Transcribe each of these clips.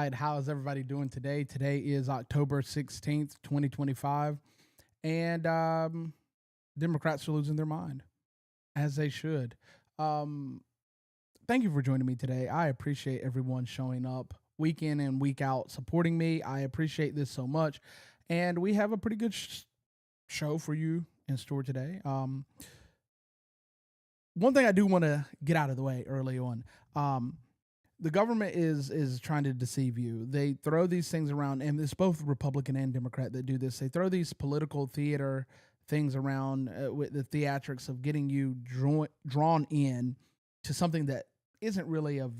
right. How is everybody doing today? Today is October 16th, 2025. And Democrats are losing their mind, as they should. Um, Thank you for joining me today. I appreciate everyone showing up week in and week out supporting me. I appreciate this so much. And we have a pretty good show for you in store today. One thing I do want to get out of the way early on. The government is trying to deceive you. They throw these things around, and it's both Republican and Democrat that do this. They throw these political theater things around with the theatrics of getting you drawn in to something that isn't really of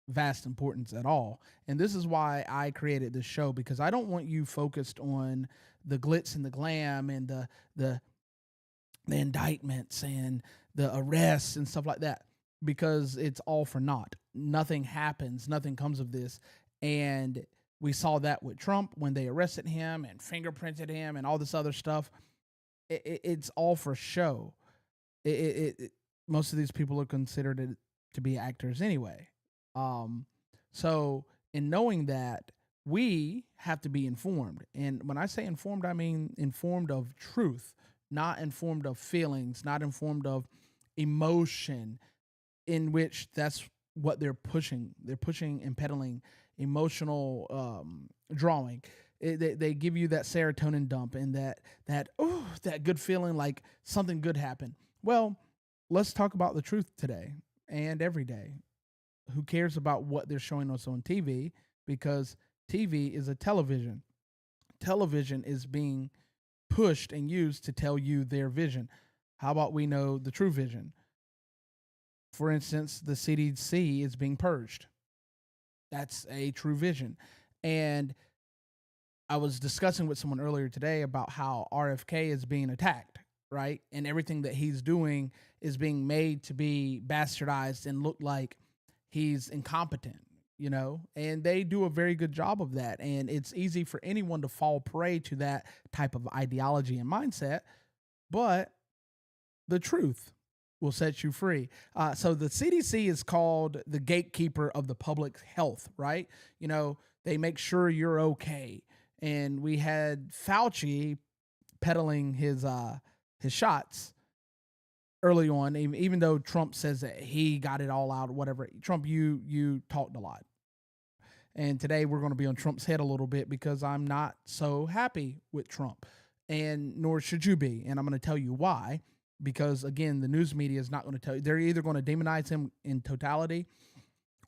vast importance at all. And this is why I created this show, because I don't want you focused on the glitz and the glam and the indictments and the arrests and stuff like that, because it's all for naught. Nothing happens, nothing comes of this. And we saw that with Trump when they arrested him and fingerprinted him and all this other stuff. It's all for show. Most of these people are considered to be actors anyway. So in knowing that, we have to be informed. And when I say informed, I mean informed of truth, not informed of feelings, not informed of emotion, in which that's what they're pushing. They're pushing and peddling emotional drawing. They give you that serotonin dump and that good feeling like something good happened. Well, let's talk about the truth today and every day. Who cares about what they're showing us on TV? Because TV is a television. Television is being pushed and used to tell you their vision. How about we know the true vision? For instance, the CDC is being purged. That's a true vision. And I was discussing with someone earlier today about how RFK is being attacked, right? And everything that he's doing is being made to be bastardized and look like he's incompetent, and they do a very good job of that. And it's easy for anyone to fall prey to that type of ideology and mindset, but the truth will set you free. So the CDC is called the gatekeeper of the public health, right? They make sure you're okay. And we had Fauci peddling his shots early on, even though Trump says that he got it all out or whatever. Trump, you talked a lot. And today we're going to be on Trump's head a little bit, because I'm not so happy with Trump, and nor should you be. And I'm going to tell you why. Because again, the news media is not going to tell you. They're either going to demonize him in totality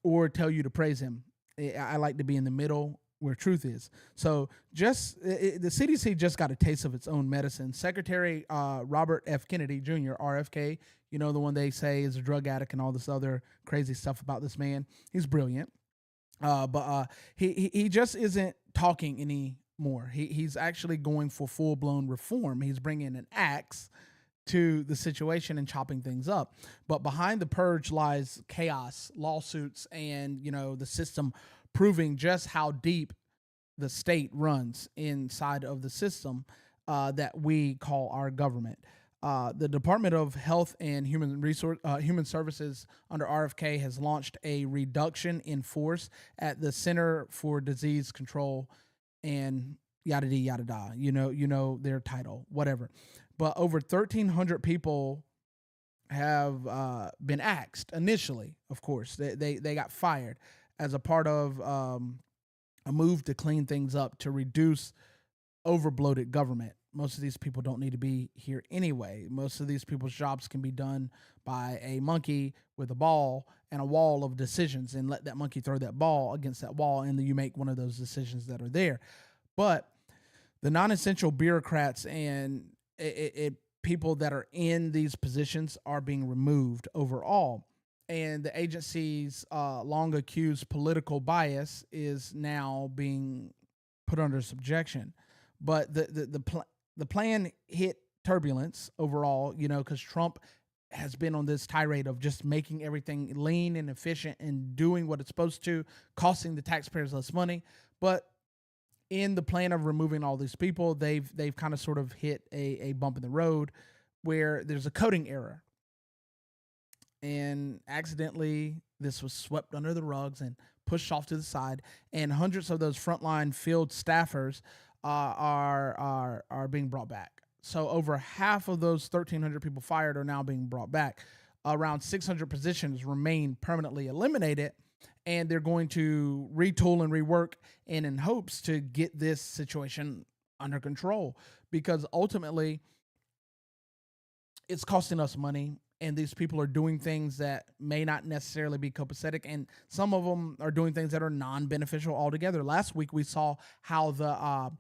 or tell you to praise him. I like to be in the middle where truth is. So the CDC just got a taste of its own medicine. Secretary Robert F. Kennedy Jr., RFK, the one they say is a drug addict and all this other crazy stuff about this man. He's brilliant. But he just isn't talking anymore. He's actually going for full-blown reform. He's bringing an axe to the situation and chopping things up. But behind the purge lies chaos, lawsuits, and the system proving just how deep the state runs inside of the system that we call our government. The Department of Health and Human Services under RFK has launched a reduction in force at the Center for Disease Control and yada yada yada. You know their title, whatever. But over 1,300 people have been axed initially. Of course, they got fired as a part of a move to clean things up, to reduce overbloated government. Most of these people don't need to be here anyway. Most of these people's jobs can be done by a monkey with a ball and a wall of decisions, and let that monkey throw that ball against that wall, and then you make one of those decisions that are there. But the non-essential bureaucrats and people that are in these positions are being removed overall. And the agency's long accused political bias is now being put under subjection. But the plan hit turbulence overall, because Trump has been on this tirade of just making everything lean and efficient and doing what it's supposed to, costing the taxpayers less money. But in the plan of removing all these people, they've kind of sort of hit a bump in the road where there's a coding error. And accidentally, this was swept under the rugs and pushed off to the side, and hundreds of those frontline field staffers are being brought back. So over half of those 1,300 people fired are now being brought back. Around 600 positions remain permanently eliminated, and they're going to retool and rework and in hopes to get this situation under control, because ultimately it's costing us money, and these people are doing things that may not necessarily be copacetic, and some of them are doing things that are non-beneficial altogether. Last week we saw how the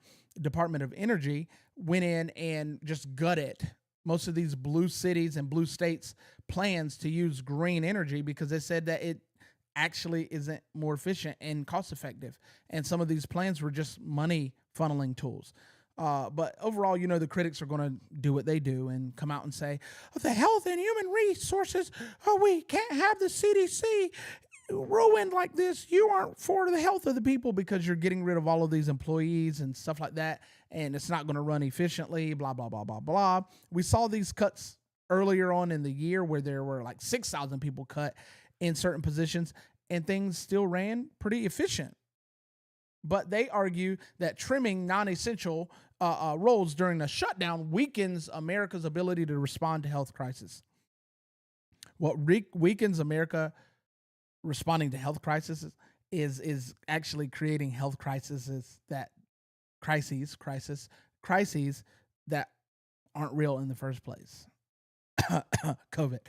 Department of Energy went in and just gutted most of these blue cities and blue states' plans to use green energy, because they said that it actually isn't more efficient and cost effective. And some of these plans were just money funneling tools. But overall, the critics are going to do what they do and come out and say, oh, the health and human resources, we can't have the CDC ruined like this. You aren't for the health of the people because you're getting rid of all of these employees and stuff like that, and it's not going to run efficiently, blah, blah, blah, blah, blah. We saw these cuts earlier on in the year where there were like 6,000 people cut in certain positions, and things still ran pretty efficient. But they argue that trimming non-essential roles during the shutdown weakens America's ability to respond to health crisis. What weakens America responding to health crisis is actually creating health crises that aren't real in the first place. COVID.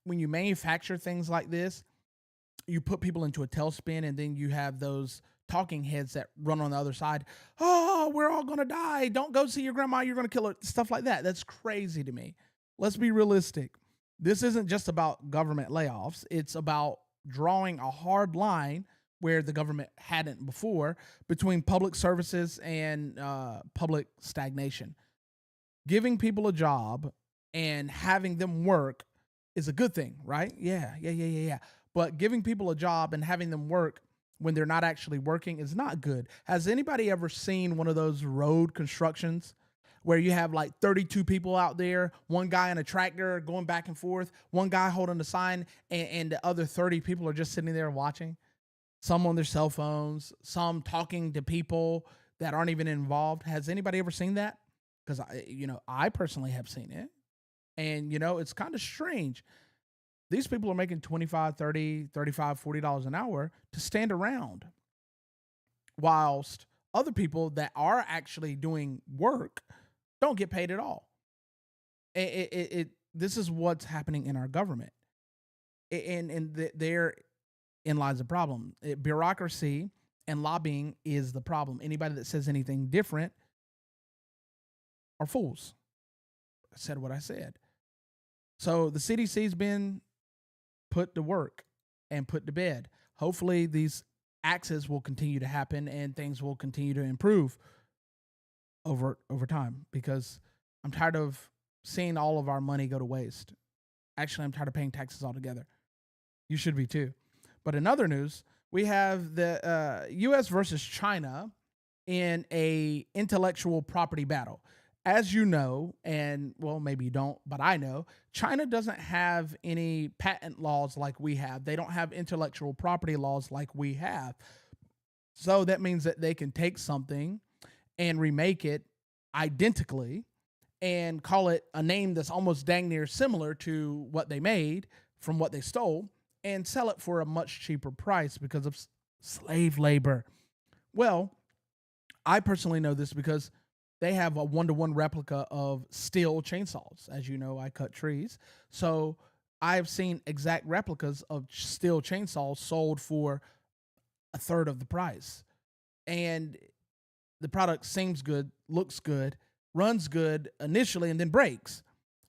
When you manufacture things like this, you put people into a tailspin, and then you have those talking heads that run on the other side. Oh, we're all going to die. Don't go see your grandma. You're going to kill her. Stuff like that. That's crazy to me. Let's be realistic. This isn't just about government layoffs. It's about drawing a hard line where the government hadn't before between public services and public stagnation. Giving people a job and having them work is a good thing, right? Yeah. But giving people a job and having them work when they're not actually working is not good. Has anybody ever seen one of those road constructions where you have like 32 people out there, one guy in a tractor going back and forth, one guy holding the sign, and the other 30 people are just sitting there watching? Some on their cell phones, some talking to people that aren't even involved. Has anybody ever seen that? Because I personally have seen it. And, it's kind of strange. These people are making $25, $30, $35, $40 an hour to stand around, whilst other people that are actually doing work don't get paid at all. This is what's happening in our government. And therein lies the problem. Bureaucracy and lobbying is the problem. Anybody that says anything different are fools. I said what I said. So the CDC's been put to work and put to bed. Hopefully these axes will continue to happen and things will continue to improve over time, because I'm tired of seeing all of our money go to waste. Actually, I'm tired of paying taxes altogether. You should be too. But in other news, we have the U.S. versus China in a intellectual property battle. As you know, and well, maybe you don't, but I know, China doesn't have any patent laws like we have. They don't have intellectual property laws like we have. So that means that they can take something and remake it identically and call it a name that's almost dang near similar to what they made from what they stole, and sell it for a much cheaper price because of slave labor. Well, I personally know this because they have a 1-to-1 replica of steel chainsaws. As you know, I cut trees. So I've seen exact replicas of steel chainsaws sold for a third of the price. And the product seems good, looks good, runs good initially, and then breaks.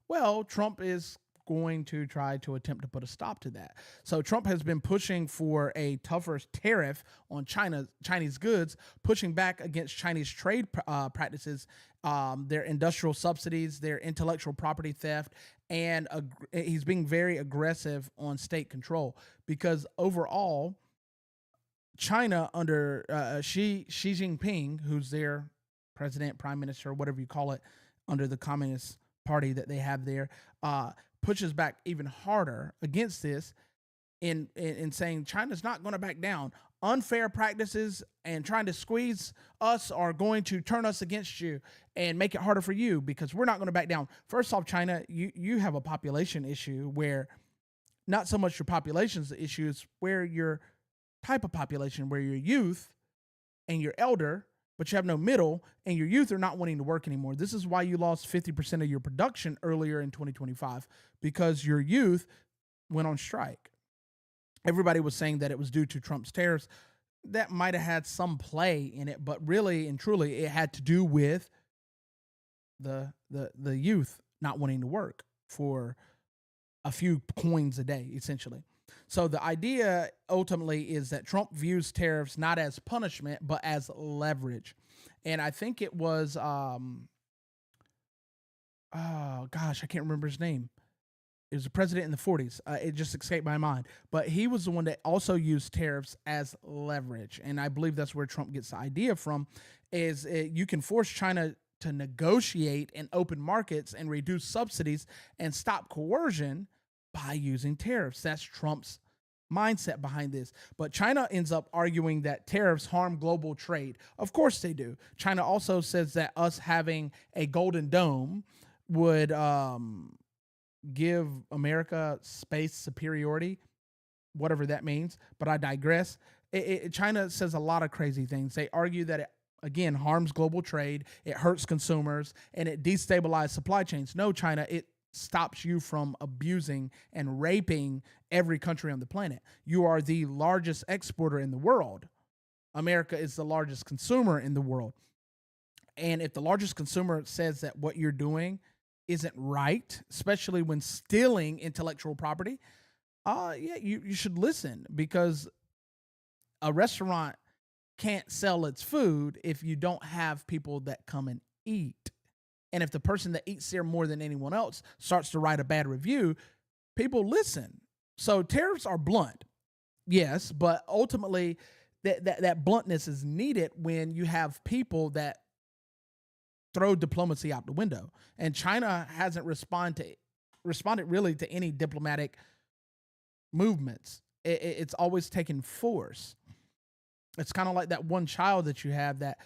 Well, Trump is going to try to attempt to put a stop to that. So Trump has been pushing for a tougher tariff on Chinese goods, pushing back against Chinese trade practices, their industrial subsidies, their intellectual property theft, and he's being very aggressive on state control, because overall, China under Xi Jinping, who's their president, prime minister, whatever you call it, under the Communist Party that they have there, pushes back even harder against this. in saying China's not going to back down. Unfair practices and trying to squeeze us are going to turn us against you and make it harder for you because we're not going to back down. First off, China, you have a population issue where not so much your population's the issue, it's where your type of population, where your youth and your elder, but you have no middle, and your youth are not wanting to work anymore. This is why you lost 50% of your production earlier in 2025, because your youth went on strike. Everybody was saying that it was due to Trump's tariffs. That might have had some play in it, but really and truly it had to do with the youth not wanting to work for a few coins a day, essentially. So the idea ultimately is that Trump views tariffs not as punishment, but as leverage. And I think it was, oh gosh, I can't remember his name. It was a president in the 40s. It just escaped my mind. But he was the one that also used tariffs as leverage. And I believe that's where Trump gets the idea from, is you can force China to negotiate and open markets and reduce subsidies and stop coercion by using tariffs. That's Trump's mindset behind this. But China ends up arguing that tariffs harm global trade. Of course they do. China also says that us having a golden dome would give America space superiority, whatever that means. But I digress. China says a lot of crazy things. They argue that it, again, harms global trade, it hurts consumers, and it destabilizes supply chains. No, China, it stops you from abusing and raping every country on the planet. You are the largest exporter in the world. America is the largest consumer in the world. And if the largest consumer says that what you're doing isn't right, especially when stealing intellectual property, you should listen, because a restaurant can't sell its food if you don't have people that come and eat. And if the person that eats there more than anyone else starts to write a bad review, people listen. So tariffs are blunt, yes, but ultimately that bluntness is needed when you have people that throw diplomacy out the window. And China hasn't responded really to any diplomatic movements. It's always taken force. It's kind of like that one child that you have that,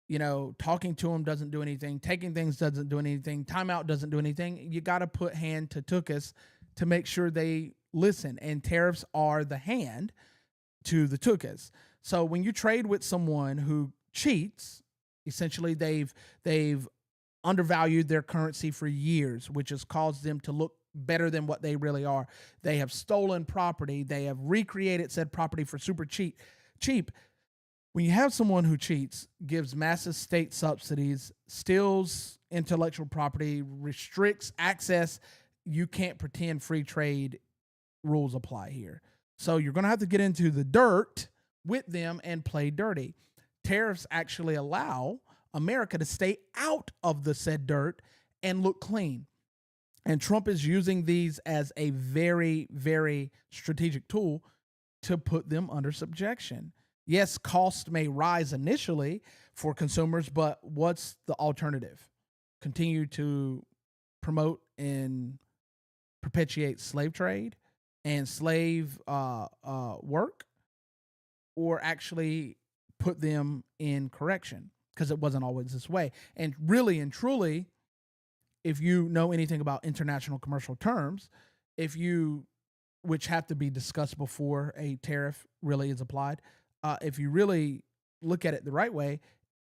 you know, talking to them doesn't do anything, taking things doesn't do anything, timeout doesn't do anything. You got to put hand to tuchus to make sure they listen. And tariffs are the hand to the tuchus. So when you trade with someone who cheats, essentially they've undervalued their currency for years, which has caused them to look better than what they really are. They have stolen property. They have recreated said property for super cheap. When you have someone who cheats, gives massive state subsidies, steals intellectual property, restricts access, you can't pretend free trade rules apply here. So you're going to have to get into the dirt with them and play dirty. Tariffs actually allow America to stay out of the said dirt and look clean. And Trump is using these as a very, very strategic tool to put them under subjection. Yes, cost may rise initially for consumers, but what's the alternative? Continue to promote and perpetuate slave trade and slave work, or actually put them in correction? Because it wasn't always this way. And really and truly, if you know anything about international commercial terms, which have to be discussed before a tariff really is applied, if you really look at it the right way,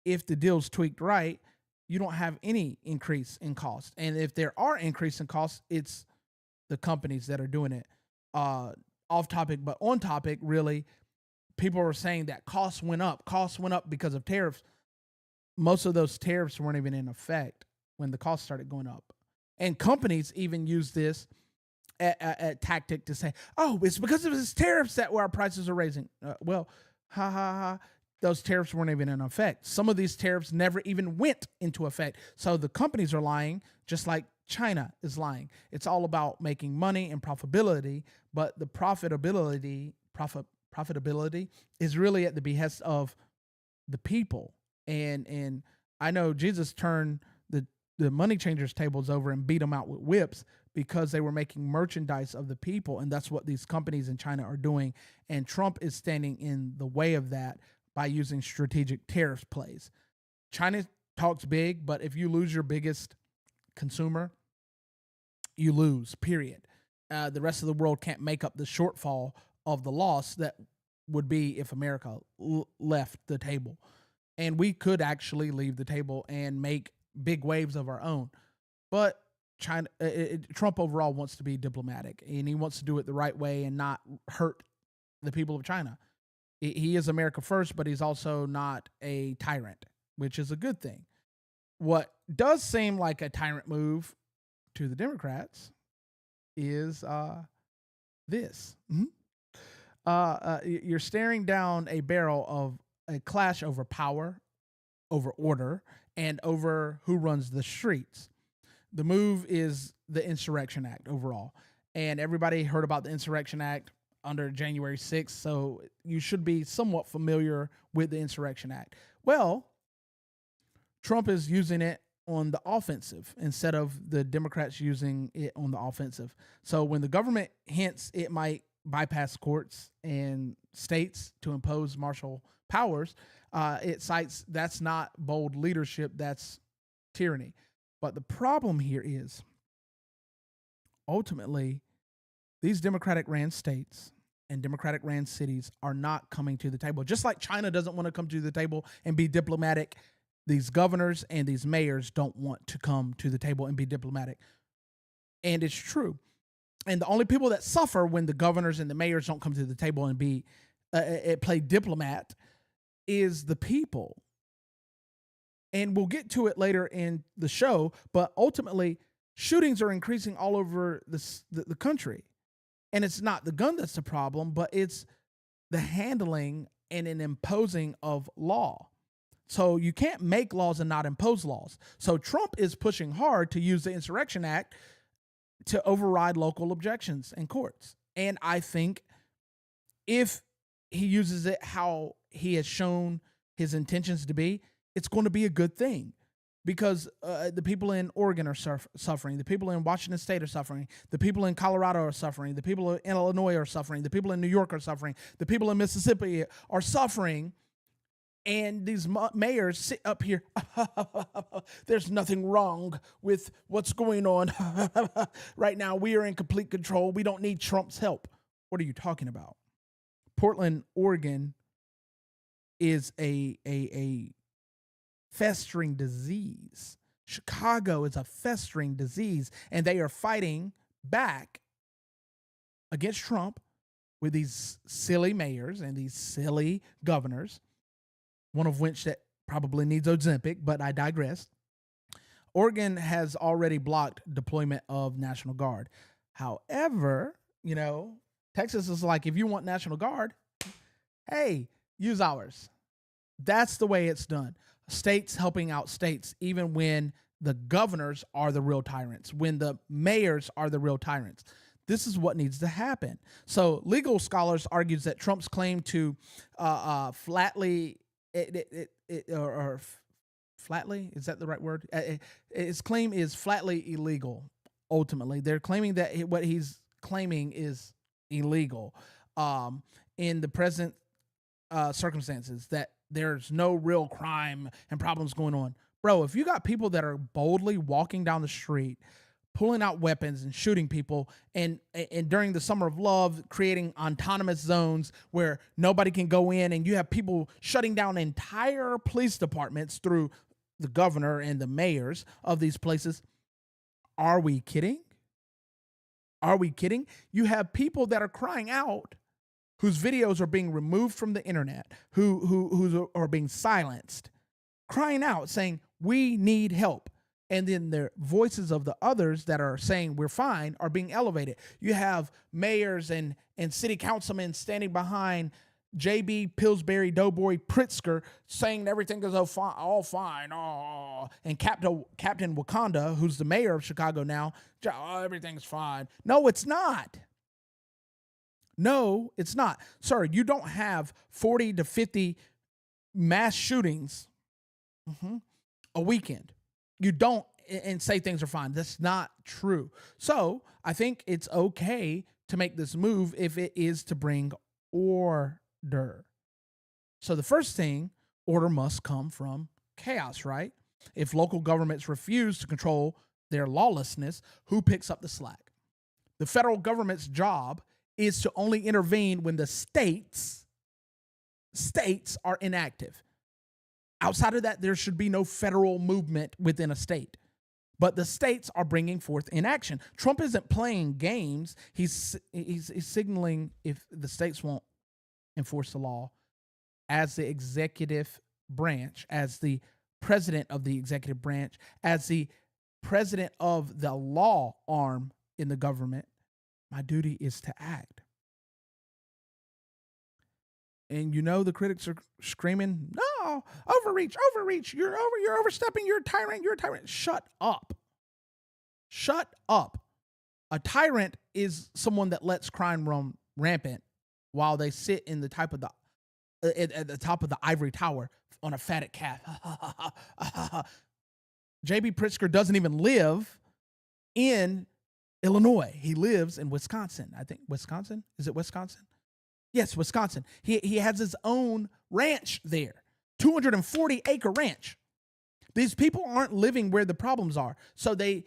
if the deal's tweaked right, you don't have any increase in cost. And if there are increase in costs, it's the companies that are doing it. Off topic, but on topic, really, people are saying that costs went up because of tariffs. Most of those tariffs weren't even in effect when the costs started going up. And companies even use this at tactic to say, oh, it's because of these tariffs that our prices are raising. Those tariffs weren't even in effect. Some of these tariffs never even went into effect. So the companies are lying, just like China is lying. It's all about making money and profitability, but the profitability is really at the behest of the people. And I know Jesus turned the money changers tables over and beat them out with whips, because they were making merchandise of the people. And that's what these companies in China are doing. And Trump is standing in the way of that by using strategic tariff plays. China talks big, but if you lose your biggest consumer, you lose, period. The rest of the world can't make up the shortfall of the loss that would be if America left the table. And we could actually leave the table and make big waves of our own. But Trump overall wants to be diplomatic, and he wants to do it the right way and not hurt the people of China. He is America first, but he's also not a tyrant, which is a good thing. What does seem like a tyrant move to the Democrats is this. You're staring down a barrel of a clash over power, over order, and over who runs the streets. The move is the Insurrection Act overall. And everybody heard about the Insurrection Act under January 6th, so you should be somewhat familiar with the Insurrection Act. Well, Trump is using it on the offensive instead of the Democrats using it on the offensive. So when the government hints it might bypass courts and states to impose martial powers, it cites that's not bold leadership, that's tyranny. But the problem here is, ultimately, these Democratic-ran states and Democratic-ran cities are not coming to the table. Just like China doesn't want to come to the table and be diplomatic, these governors and these mayors don't want to come to the table and be diplomatic. And it's true. And the only people that suffer when the governors and the mayors don't come to the table and play diplomat is the people. And we'll get to it later in the show, but ultimately, shootings are increasing all over the country. And it's not the gun that's the problem, but it's the handling and an imposing of law. So you can't make laws and not impose laws. So Trump is pushing hard to use the Insurrection Act to override local objections in courts. And I think if he uses it how he has shown his intentions to be, it's going to be a good thing. Because the people in Oregon are suffering. The people in Washington State are suffering. The people in Colorado are suffering. The people in Illinois are suffering. The people in New York are suffering. The people in Mississippi are suffering. And these mayors sit up here. There's nothing wrong with what's going on right now. We are in complete control. We don't need Trump's help. What are you talking about? Portland, Oregon is a festering disease. Chicago is a festering disease, and they are fighting back against Trump with these silly mayors and these silly governors, one of which that probably needs Ozempic, but I digress. Oregon has already blocked deployment of National Guard. However, Texas is like, if you want National Guard, hey, use ours. That's the way it's done. States helping out states, even when the governors are the real tyrants, when the mayors are the real tyrants. This is what needs to happen. So legal scholars argues that Trump's claim to flatly, flatly, is that the right word? His claim is flatly illegal, ultimately. They're claiming that what he's claiming is illegal in the present circumstances, that there's no real crime and problems going on. Bro, if you got people that are boldly walking down the street, pulling out weapons and shooting people, and during the summer of love, creating autonomous zones where nobody can go in, and you have people shutting down entire police departments through the governor and the mayors of these places, are we kidding? Are we kidding? You have people that are crying out, whose videos are being removed from the internet, who are being silenced, crying out, saying, we need help. And then the voices of the others that are saying we're fine are being elevated. You have mayors and city councilmen standing behind J.B. Pillsbury Doughboy Pritzker saying everything is all fine. Oh. And Captain Wakanda, who's the mayor of Chicago now, everything's fine. No, it's not. No, it's not. Sir, you don't have 40 to 50 mass shootings a weekend. You don't and say things are fine. That's not true. So I think it's okay to make this move if it is to bring order. So the first thing, order must come from chaos, right? If local governments refuse to control their lawlessness, who picks up the slack? The federal government's job is to only intervene when the states are inactive. Outside of that, there should be no federal movement within a state. But the states are bringing forth inaction. Trump isn't playing games. He's signaling if the states won't enforce the law, as the executive branch, as the president of the executive branch, as the president of the law arm in the government, my duty is to act. And the critics are screaming, no, overreach, you're overstepping, you're a tyrant. Shut up. A tyrant is someone that lets crime run rampant while they sit in the type of at the top of the ivory tower on a fatted calf. J.B. Pritzker doesn't even live in Illinois. He lives in Wisconsin. I think Wisconsin. Is it Wisconsin? Yes, Wisconsin. He has his own ranch there, 240-acre ranch. These people aren't living where the problems are, so they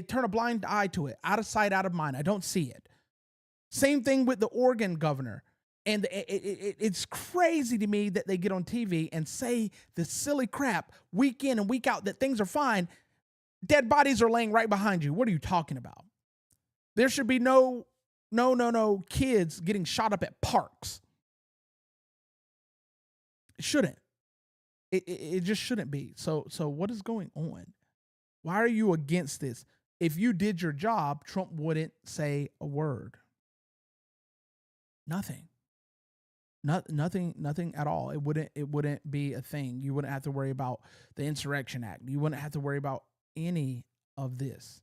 turn a blind eye to it, out of sight, out of mind. I don't see it. Same thing with the Oregon governor. And it's crazy to me that they get on TV and say this silly crap week in and week out that things are fine. Dead bodies are laying right behind you. What are you talking about? There should be no kids getting shot up at parks. It shouldn't. It just shouldn't be. So what is going on? Why are you against this? If you did your job, Trump wouldn't say a word. Nothing. Nothing at all. It wouldn't be a thing. You wouldn't have to worry about the Insurrection Act. You wouldn't have to worry about any of this.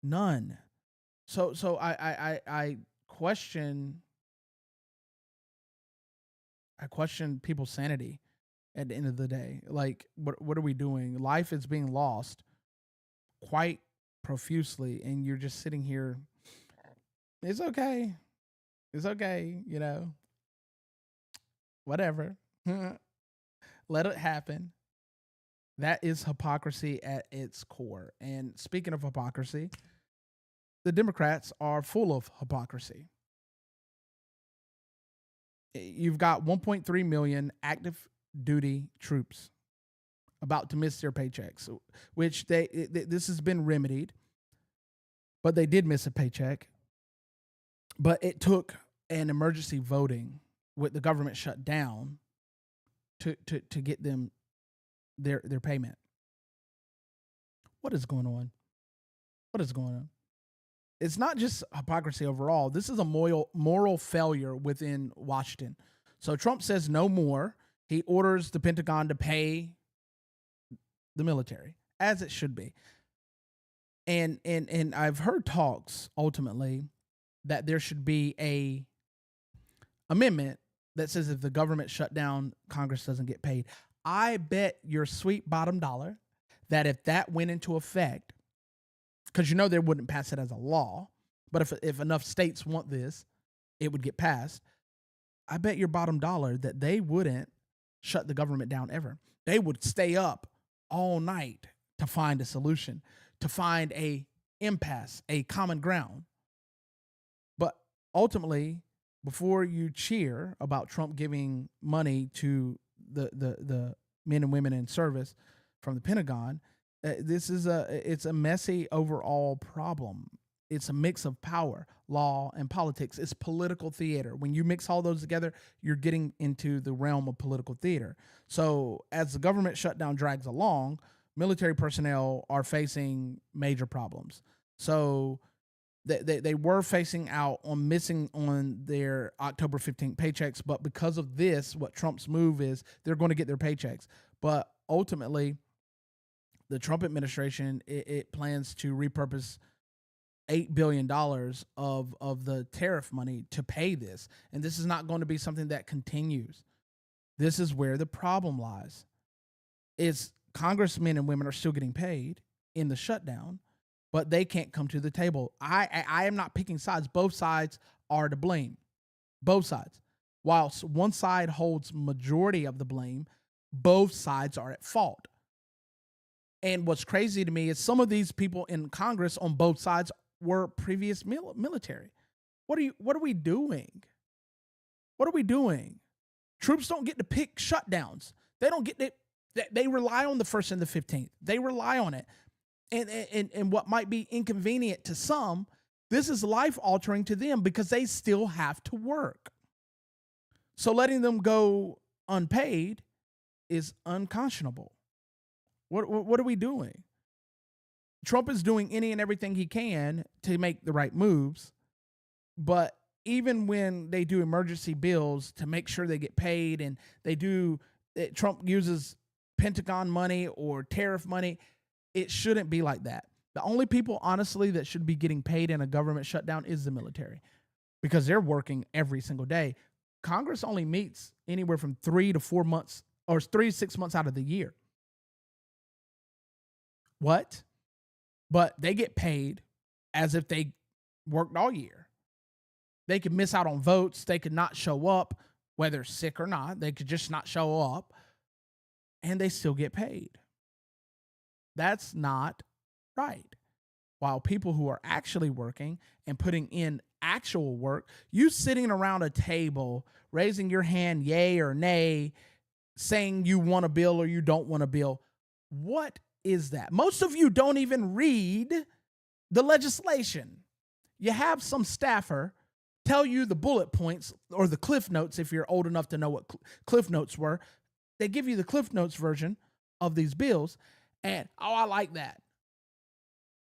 None. So I question people's sanity at the end of the day. Like, what are we doing? Life is being lost quite profusely, and you're just sitting here. It's okay. Whatever. Let it happen. That is hypocrisy at its core. And speaking of hypocrisy, the Democrats are full of hypocrisy. You've got 1.3 million active duty troops about to miss their paychecks, which this has been remedied, but they did miss a paycheck. But it took an emergency voting with the government shut down to get them their payment. What is going on? It's not just hypocrisy overall. This is a moral failure within Washington. So Trump says no more. He orders the Pentagon to pay the military, as it should be. And I've heard talks ultimately that there should be a amendment that says if the government shut down, Congress doesn't get paid. I bet your sweet bottom dollar that if that went into effect, because they wouldn't pass it as a law, but if enough states want this, it would get passed. I bet your bottom dollar that they wouldn't shut the government down ever. They would stay up all night to find a solution, to find a impasse, a common ground. But ultimately, before you cheer about Trump giving money to the men and women in service from the Pentagon, it's a messy overall problem. It's a mix of power, law, and politics. It's political theater. When you mix all those together, you're getting into the realm of political theater. So as the government shutdown drags along, military personnel are facing major problems. So they were facing out on missing on their October 15th paychecks, but because of this, what Trump's move is, they're going to get their paychecks. But ultimately, the Trump administration, it plans to repurpose $8 billion of the tariff money to pay this. And this is not going to be something that continues. This is where the problem lies. Is congressmen and women are still getting paid. in the shutdown, but they can't come to the table. I am not picking sides. Both sides are to blame. Both sides. Whilst one side holds majority of the blame, both sides are at fault. And what's crazy to me is some of these people in Congress on both sides were previous military. What are we doing? What are we doing? Troops don't get to pick shutdowns. They don't get to, they rely on the 1st and the 15th. They rely on it. And what might be inconvenient to some, this is life altering to them because they still have to work. So letting them go unpaid is unconscionable. What are we doing? Trump is doing any and everything he can to make the right moves, but even when they do emergency bills to make sure they get paid, and Trump uses Pentagon money or tariff money, it shouldn't be like that. The only people, honestly, that should be getting paid in a government shutdown is the military, because they're working every single day. Congress only meets anywhere from 3 to 4 months, or 3 to 6 months out of the year. What? But they get paid as if they worked all year. They could miss out on votes. They could not show up, whether sick or not. They could just not show up, and they still get paid. That's not right. While people who are actually working and putting in actual work, you sitting around a table, raising your hand, yay or nay, saying you want a bill or you don't want a bill. What is that? Most of you don't even read the legislation. You have some staffer tell you the bullet points or the Cliff Notes, if you're old enough to know what Cliff Notes were. They give you the Cliff Notes version of these bills, and, oh, I like that.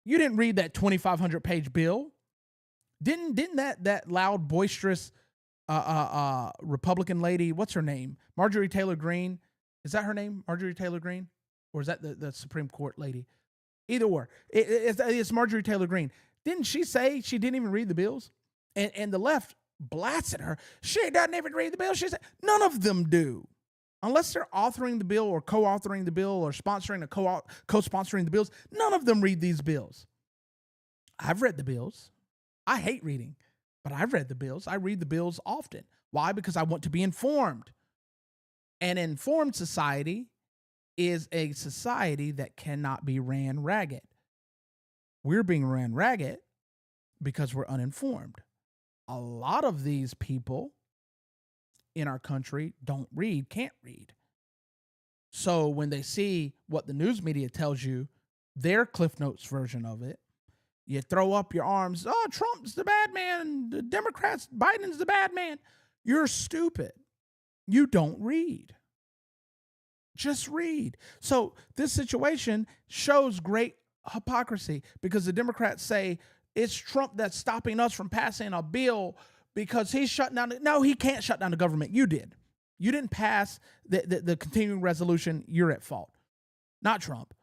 You didn't read that 2,500-page bill. Didn't that loud, boisterous Republican lady, what's her name? Marjorie Taylor Greene. Is that her name, Marjorie Taylor Greene? Or is that the Supreme Court lady? Either or. It's Marjorie Taylor Greene. Didn't she say she didn't even read the bills? And the left blasted her. She doesn't even read the bill. She said, none of them do. Unless they're authoring the bill or co-authoring the bill or sponsoring or co-sponsoring the bills, none of them read these bills. I've read the bills. I hate reading, but I've read the bills. I read the bills often. Why? Because I want to be informed. An informed society is a society that cannot be ran ragged. We're being ran ragged because we're uninformed. A lot of these people in our country don't read, can't read. So when they see what the news media tells you, their Cliff Notes version of it, you throw up your arms. Oh, Trump's the bad man. The Democrats, Biden's the bad man. You're stupid. You don't read. Just read. So this situation shows great hypocrisy because the Democrats say it's Trump that's stopping us from passing a bill because he's shutting down. No, he can't shut down the government. You did. You didn't pass the continuing resolution. You're at fault, not Trump.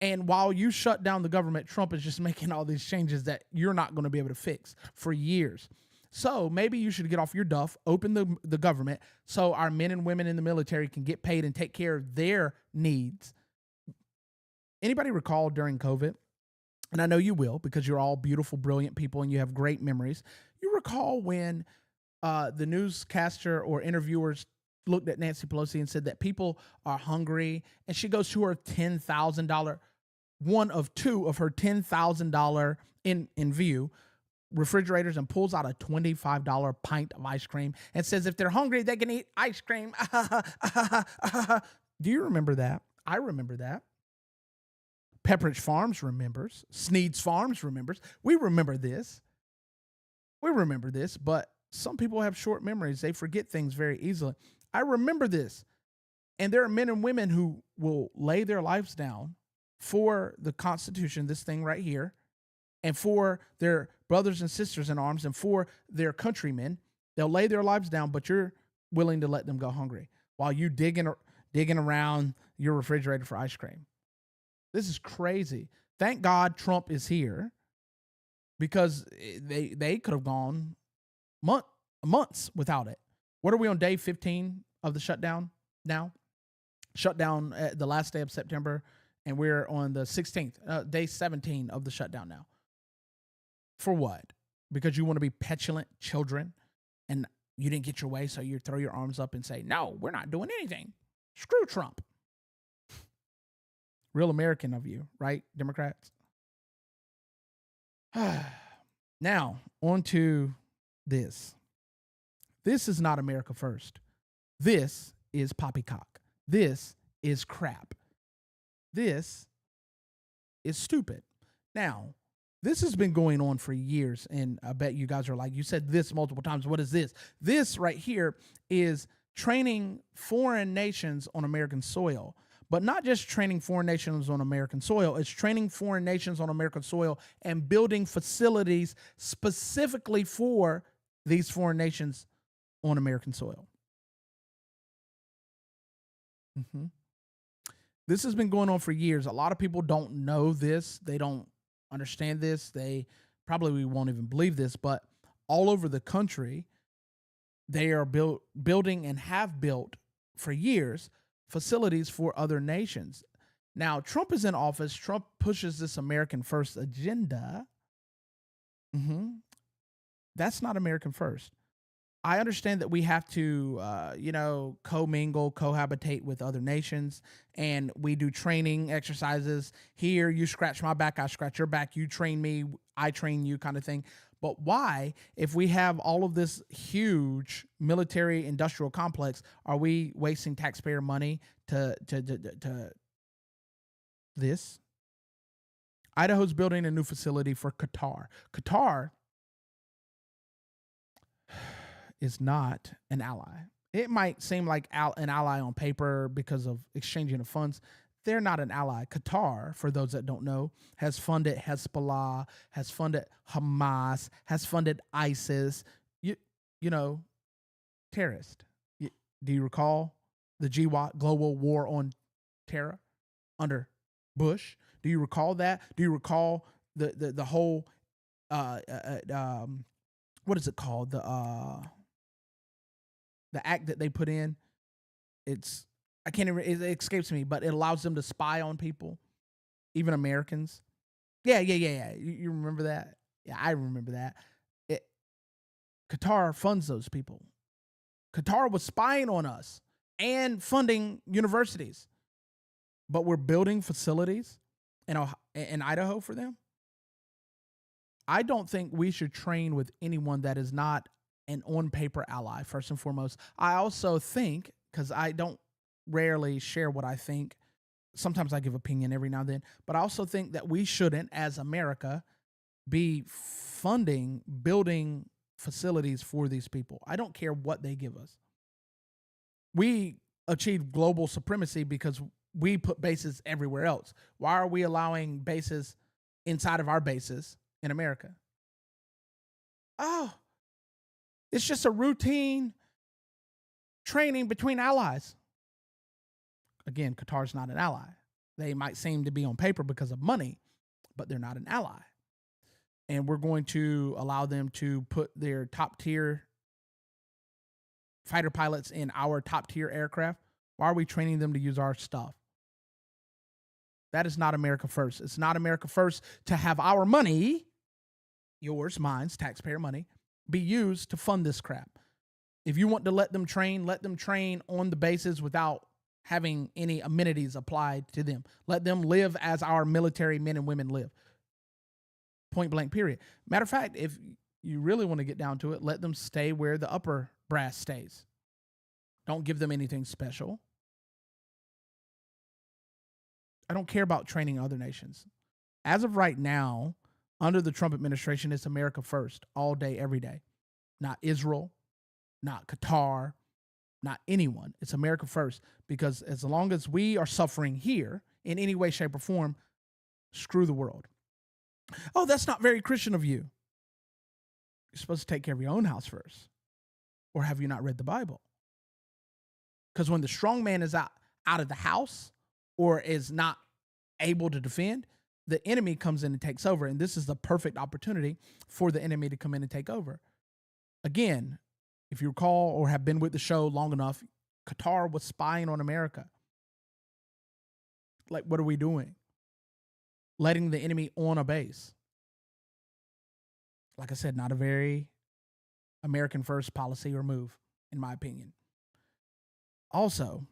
And while you shut down the government, Trump is just making all these changes that you're not going to be able to fix for years. So maybe you should get off your duff, open the government so our men and women in the military can get paid and take care of their needs. Anybody recall during COVID? And I know you will because you're all beautiful, brilliant people and you have great memories. You recall when the newscaster or interviewers looked at Nancy Pelosi and said that people are hungry, and she goes to her $10,000, one of two of her $10,000 in view refrigerators, and pulls out a $25 pint of ice cream and says if they're hungry, they can eat ice cream. Do you remember that? I remember that. Pepperidge Farms remembers. Sneed's Farms remembers. We remember this. But some people have short memories. They forget things very easily. I remember this. And there are men and women who will lay their lives down for the Constitution, this thing right here, and for their brothers and sisters in arms and for their countrymen. They'll lay their lives down, but you're willing to let them go hungry while you digging around your refrigerator for ice cream. This is crazy. Thank God Trump is here because they could have gone months without it. What are we on day 15 of the shutdown now? Shutdown the last day of September, And we're on the 16th, day 17 of the shutdown now. For what? Because you want to be petulant children and you didn't get your way, so you throw your arms up and say, no, we're not doing anything. Screw Trump. Real American of you, right, Democrats? Now, on to this. This is not America first. This is poppycock. This is crap. This is stupid. Now, this has been going on for years, and I bet you guys are like, you said this multiple times. What is this? This right here is training foreign nations on American soil. But not just training foreign nations on American soil, it's training foreign nations on American soil and building facilities specifically for these foreign nations on American soil. This has been going on for years. A lot of people don't know this. They don't understand this. They probably won't even believe this, but all over the country, they are building and have built for years facilities for other nations. Now, Trump is in office. Trump pushes this American first agenda. That's not American first. I understand that we have to, commingle, cohabitate with other nations, and we do training exercises. Here, you scratch my back, I scratch your back. You train me, I train you, kind of thing. But why, if we have all of this huge military industrial complex, are we wasting taxpayer money to this? Idaho's building a new facility for Qatar. Qatar is not an ally. It might seem like an ally on paper because of exchanging of funds. They're not an ally. Qatar, for those that don't know, has funded Hezbollah, has funded Hamas, has funded ISIS, terrorist. Do you recall the GWOT, Global War on Terror, under Bush? Do you recall that? Do you recall the whole, what is it called? The act that they put in? I can't even, it escapes me, but it allows them to spy on people, even Americans. Yeah. You remember that? Yeah, I remember that. Qatar funds those people. Qatar was spying on us and funding universities, but we're building facilities in Idaho for them. I don't think we should train with anyone that is not an on-paper ally, first and foremost. I also think, because I don't rarely share what I think, sometimes I give opinion every now and then, but I also think that we shouldn't, as America, be funding building facilities for these people. I don't care what they give us. We achieve global supremacy because we put bases everywhere else. Why are we allowing bases inside of our bases in America? Oh, it's just a routine training between allies. Again, Qatar's not an ally. They might seem to be on paper because of money, but they're not an ally. And we're going to allow them to put their top tier fighter pilots in our top tier aircraft. Why are we training them to use our stuff? That is not America first. It's not America first to have our money, yours, mine's, taxpayer money, be used to fund this crap. If you want to let them train on the bases without having any amenities applied to them. Let them live as our military men and women live. Point blank, period. Matter of fact, if you really want to get down to it, let them stay where the upper brass stays. Don't give them anything special. I don't care about training other nations. As of right now, under the Trump administration, it's America first, all day, every day. Not Israel, not Qatar, not anyone. It's America first, because as long as we are suffering here in any way, shape, or form, screw the world. Oh, that's not very Christian of you. You're supposed to take care of your own house first. Or have you not read the Bible? Because when the strong man is out of the house or is not able to defend, the enemy comes in and takes over. And this is the perfect opportunity for the enemy to come in and take over. Again, if you recall or have been with the show long enough, Qatar was spying on America. Like, what are we doing? letting the enemy on a base. Like I said, not a very American first policy or move, in my opinion. Also,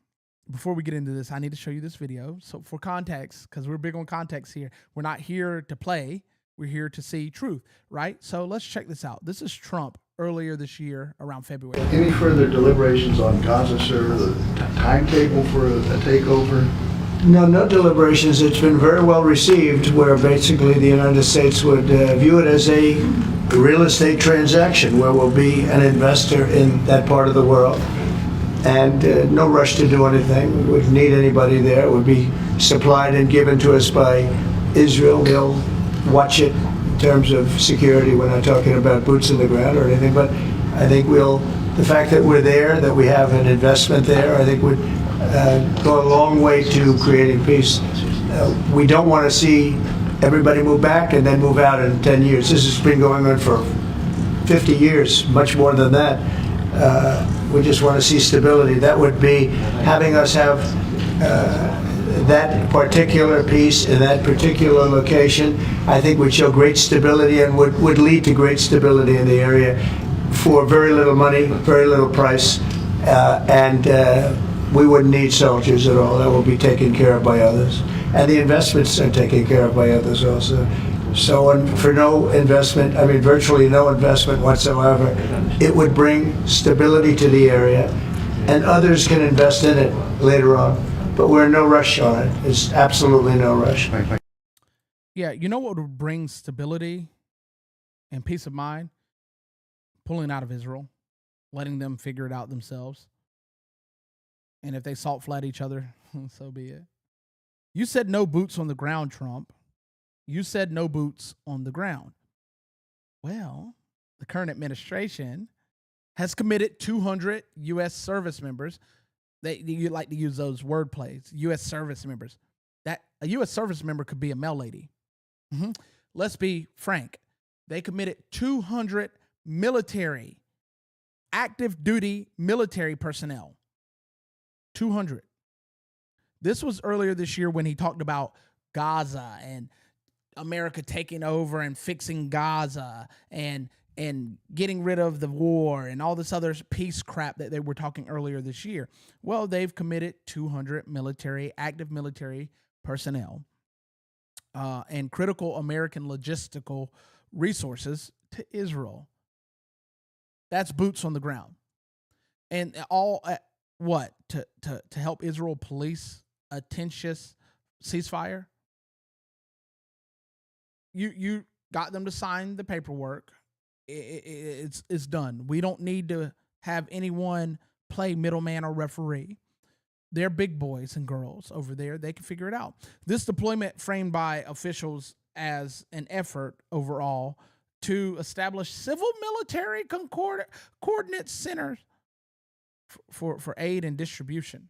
before we get into this, I need to show you this video. So for context, because we're big on context here, we're not here to play. We're here to see truth, right? So let's check this out. This is Trump earlier this year around February. Any further deliberations on Gaza, sir? The timetable for a takeover? No deliberations. It's been very well received, where basically the United States would view it as a real estate transaction where we'll be an investor in that part of the world. And no rush to do anything. We wouldn't need anybody there. It would be supplied and given to us by Israel. They'll watch it in terms of security. We're not talking about boots in the ground or anything, but I think the fact that we're there, that we have an investment there, I think would go a long way to creating peace. We don't want to see everybody move back and then move out in 10 years. This has been going on for 50 years, much more than that. We just want to see stability. That would be having us have that particular piece in that particular location. I think would show great stability and would lead to great stability in the area for very little money, very little price, and we wouldn't need soldiers at all. That will be taken care of by others. And the investments are taken care of by others also. So for no investment, I mean virtually no investment whatsoever, it would bring stability to the area, and others can invest in it later on. But we're in no rush on it. It's absolutely no rush. Yeah, you know what would bring stability and peace of mind? Pulling out of Israel, letting them figure it out themselves. And if they salt flat each other, so be it. You said no boots on the ground, Trump. You said no boots on the ground. Well, the current administration has committed 200 U.S. service members. You like to use those word plays, U.S. service members. That a U.S. service member could be a male lady. Let's be frank. They committed 200 military, active duty military personnel. 200. This was earlier this year when he talked about Gaza and America taking over and fixing Gaza and getting rid of the war and all this other peace crap that they were talking earlier this year. Well, they've committed 200 active military personnel and critical American logistical resources to Israel. That's boots on the ground. And all what? To help Israel police a tenuous ceasefire? You got them to sign the paperwork. It's done. We don't need to have anyone play middleman or referee. They're big boys and girls over there. They can figure it out. This deployment framed by officials as an effort overall to establish civil military coordinate centers for aid and distribution.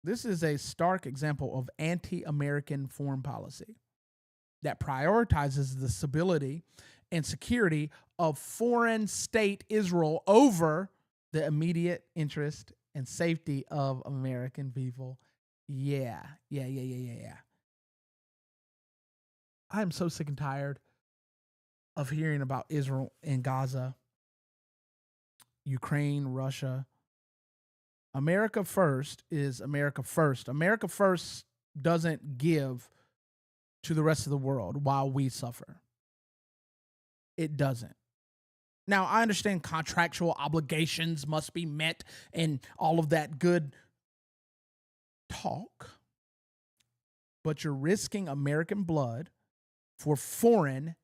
This is a stark example of anti-American foreign policy that prioritizes the stability and security of foreign state Israel over the immediate interest and safety of American people. Yeah. I'm so sick and tired of hearing about Israel and Gaza, Ukraine, Russia. America first is America first. America first doesn't give to the rest of the world while we suffer. It doesn't. Now, I understand contractual obligations must be met and all of that good talk, but you're risking American blood for foreign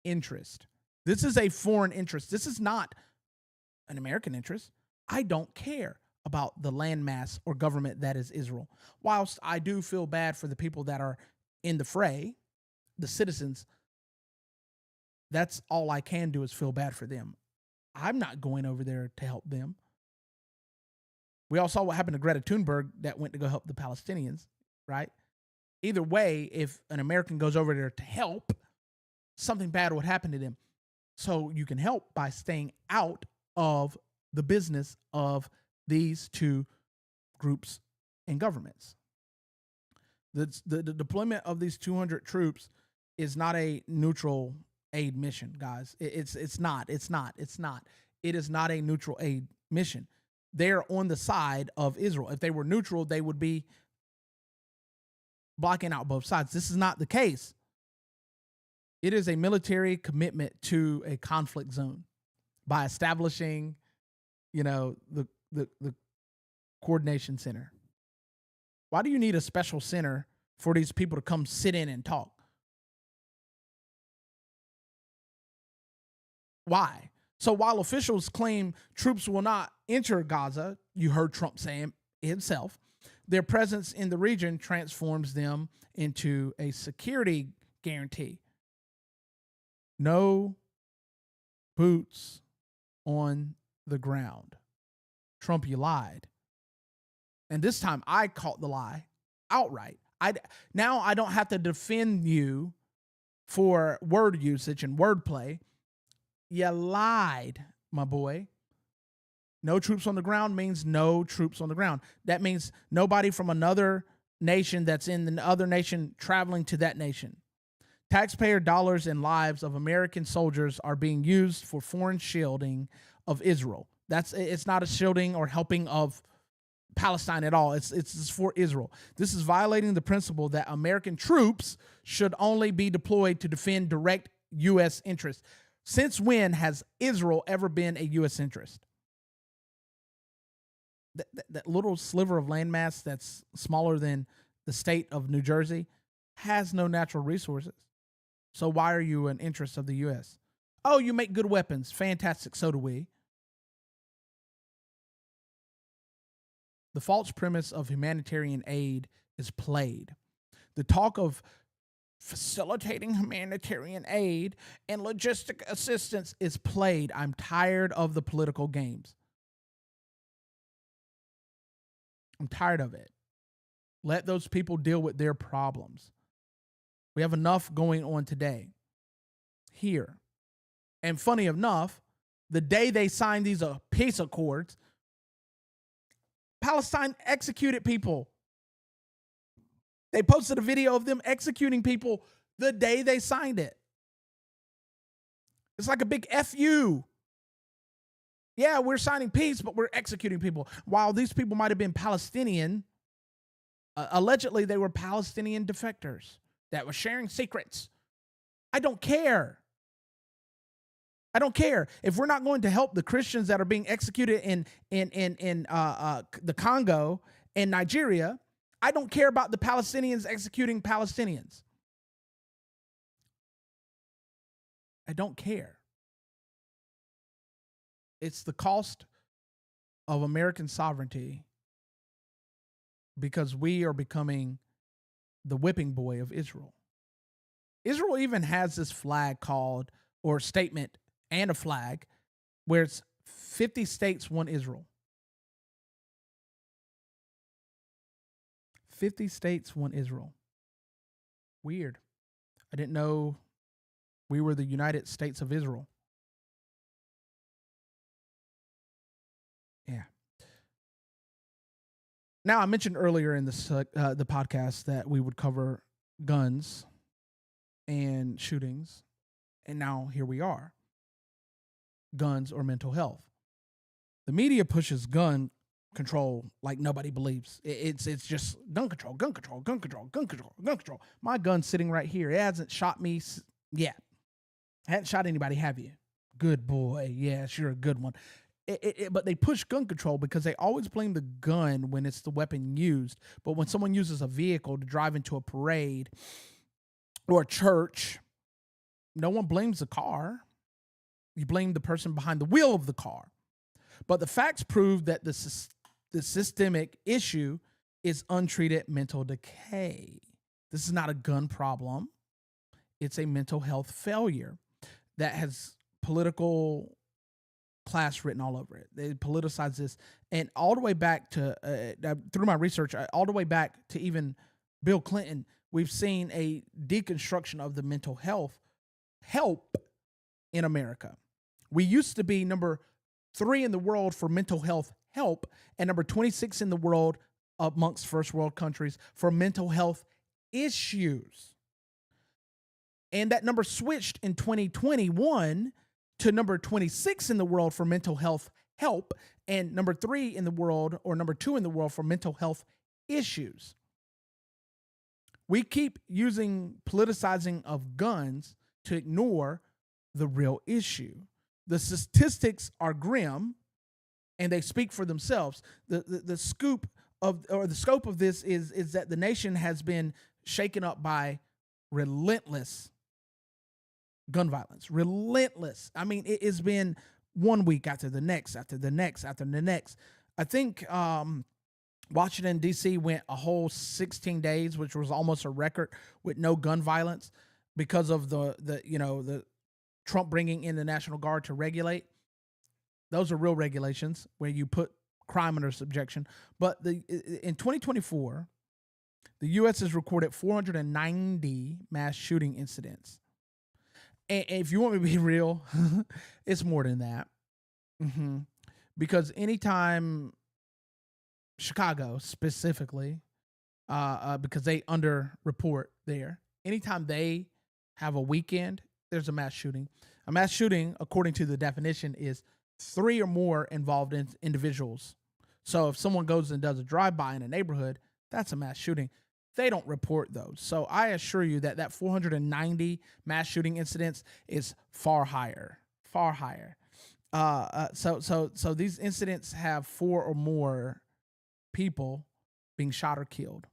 interest. This is a foreign interest. This is not an American interest. I don't care about the landmass or government that is Israel. Whilst I do feel bad for the people that are in the fray, the citizens, that's all I can do is feel bad for them. I'm not going over there to help them. We all saw what happened to Greta Thunberg that went to go help the Palestinians, right? Either way, if an American goes over there to help, something bad would happen to them. So you can help by staying out of the business of these two groups and governments. The deployment of these 200 troops is not a neutral aid mission, guys. It's not. It is not a neutral aid mission. They're on the side of Israel. If they were neutral, they would be blocking out both sides. This is not the case. It is a military commitment to a conflict zone by establishing, the coordination center. Why do you need a special center for these people to come sit in and talk? Why? So while officials claim troops will not enter Gaza, you heard Trump saying himself, their presence in the region transforms them into a security guarantee. No boots on the ground. Trump, you lied. And this time I caught the lie outright. Now I don't have to defend you for word usage and wordplay. You lied, my boy. No troops on the ground means no troops on the ground. That means nobody from another nation that's in the other nation traveling to that nation. Taxpayer dollars and lives of American soldiers are being used for foreign shielding of Israel. It's not a shielding or helping of Palestine at all. It's for Israel. This is violating the principle that American troops should only be deployed to defend direct U.S. interests. Since when has Israel ever been a U.S. interest? That little sliver of landmass that's smaller than the state of New Jersey has no natural resources. So why are you an interest of the U.S.? Oh, you make good weapons. Fantastic. So do we. The false premise of humanitarian aid is played. The talk of facilitating humanitarian aid and logistic assistance is played. I'm tired of the political games. I'm tired of it. Let those people deal with their problems. We have enough going on today here. And funny enough, the day they signed these peace accords, Palestine executed people. They posted a video of them executing people the day they signed it. It's like a big FU. Yeah, we're signing peace, but we're executing people. While these people might have been Palestinian, allegedly they were Palestinian defectors that were sharing secrets. I don't care. I don't care. If we're not going to help the Christians that are being executed in the Congo and Nigeria, I don't care about the Palestinians executing Palestinians. I don't care. It's the cost of American sovereignty because we are becoming the whipping boy of Israel. Israel even has this flag called, or statement and a flag, where it's 50 states, one Israel. 50 states, one Israel. Weird. I didn't know we were the United States of Israel. Yeah. Now, I mentioned earlier in this the podcast that we would cover guns and shootings, and now here we are. Guns or mental health. The media pushes gun control like nobody believes. It's just gun control, gun control, gun control, gun control, gun control. My gun's sitting right here. It hasn't shot me yet. Hadn't shot anybody, have you? Good boy. Yes, you're a good one. But they push gun control because they always blame the gun when it's the weapon used. But when someone uses a vehicle to drive into a parade or a church, no one blames the car. You blame the person behind the wheel of the car. But the facts prove that the systemic issue is untreated mental decay. This is not a gun problem. It's a mental health failure that has political class written all over it. They politicize this. And all the way back to, through my research, all the way back to even Bill Clinton, we've seen a deconstruction of the mental health help in America. We used to be number 3 in the world for mental health help and number 26 in the world amongst first world countries for mental health issues. And that number switched in 2021 to number 26 in the world for mental health help and number 3 in the world, or number 2 in the world, for mental health issues. We keep using politicizing of guns to ignore the real issue. The statistics are grim and they speak for themselves. The scope of this is that the nation has been shaken up by relentless gun violence. Relentless. I mean, it has been one week after the next, after the next, after the next. I think Washington, D.C. went a whole 16 days, which was almost a record, with no gun violence because of the Trump bringing in the National Guard to regulate. Those are real regulations where you put crime under subjection. But in 2024, the U.S. has recorded 490 mass shooting incidents. And if you want me to be real, it's more than that. Because anytime Chicago specifically, because they underreport there, anytime they have a weekend, there's a mass shooting. A mass shooting, according to the definition, is 3 or more involved in individuals. So if someone goes and does a drive-by in a neighborhood, that's a mass shooting. They don't report those. So I assure you that 490 mass shooting incidents is far higher. So these incidents have 4 or more people being shot or killed.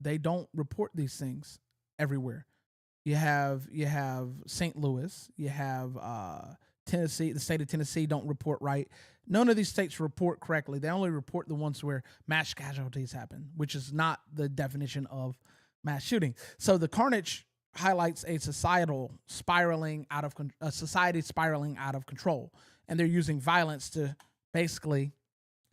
They don't report these things everywhere. You have St. Louis, you have Tennessee, the state of Tennessee don't report right. None of these states report correctly. They only report the ones where mass casualties happen, which is not the definition of mass shooting. So the carnage highlights a society spiraling out of control, and they're using violence to basically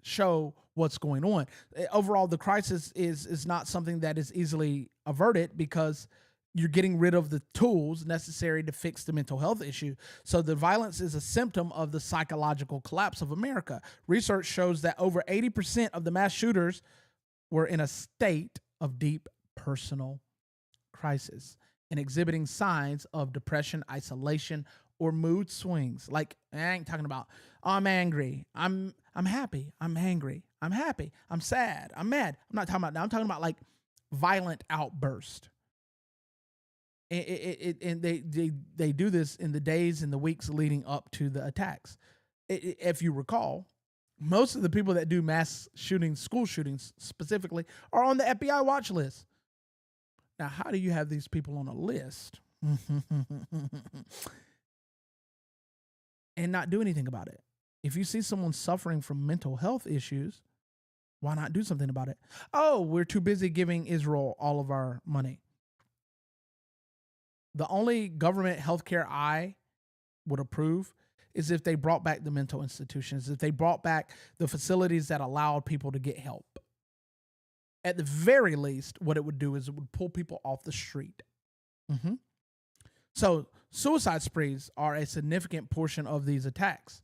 show what's going on. Overall, the crisis is not something that is easily averted because you're getting rid of the tools necessary to fix the mental health issue. So the violence is a symptom of the psychological collapse of America. Research shows that over 80% of the mass shooters were in a state of deep personal crisis and exhibiting signs of depression, isolation, or mood swings. Like, I ain't talking about, oh, I'm angry, I'm happy, I'm angry, I'm happy, I'm sad, I'm mad. I'm not talking about that. I'm talking about like violent outburst. And they do this in the days and the weeks leading up to the attacks. If you recall, most of the people that do mass shootings, school shootings specifically, are on the FBI watch list. Now, how do you have these people on a list and not do anything about it? If you see someone suffering from mental health issues, why not do something about it? Oh, we're too busy giving Israel all of our money. The only government healthcare I would approve is if they brought back the mental institutions, if they brought back the facilities that allowed people to get help. At the very least, what it would do is it would pull people off the street. So suicide sprees are a significant portion of these attacks.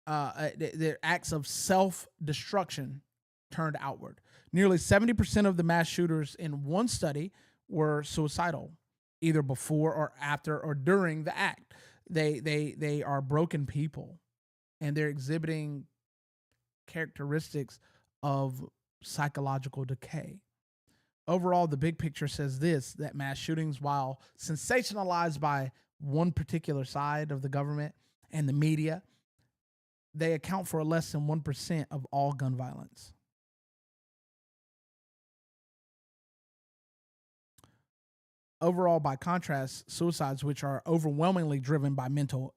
They're acts of self-destruction turned outward. Nearly 70% of the mass shooters in one study were suicidal, either before or after or during the act. They are broken people, and they're exhibiting characteristics of psychological decay. Overall, the big picture says this, that mass shootings, while sensationalized by one particular side of the government and the media, they account for less than 1% of all gun violence. Overall, by contrast, suicides, which are overwhelmingly driven by mental